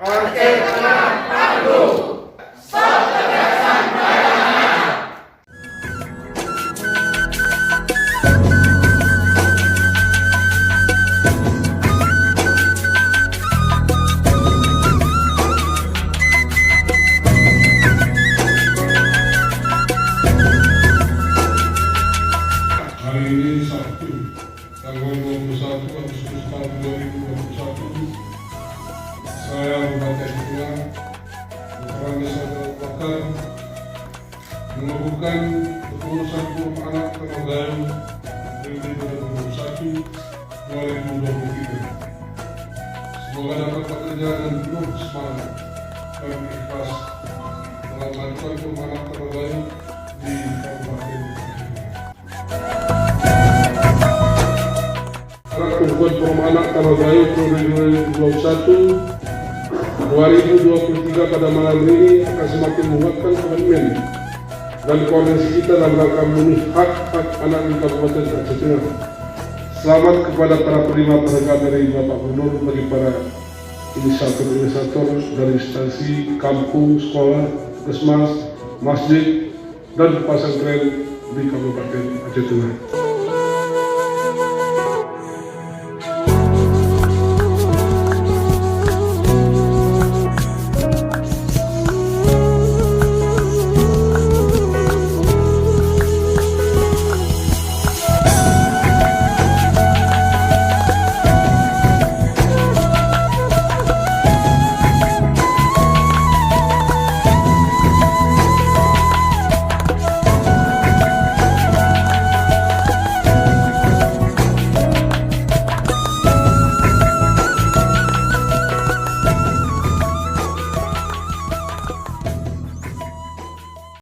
Aceh Tengah tangguh. Stop kekerasan pada anak. Hari ini Sabtu, tanggal 21 Agustus tahun 2021, saya Bupati Aceh Tengah bersama Saudara Bakar mengukuhkan kepengurusan forum anak Tanah periode 2021-2023. Semoga dapat bekerja dan penuh semangat dan ikhlas dalam melakukan forum anak Tanah di Kabupaten Perempuan Forum Anak Tanah Gayo periode 2021-2023 pada malam ini akan semakin menguatkan komitmen dan koordinasi kita dalam rangka memenuhi hak-hak anak di Kabupaten Aceh Tengah. Selamat kepada para penerima penghargaan dari Bapak Gubernur bagi para inisiator dari instansi, kampung, sekolah, puskesmas, masjid, dan pesantren di Kabupaten Aceh Tengah.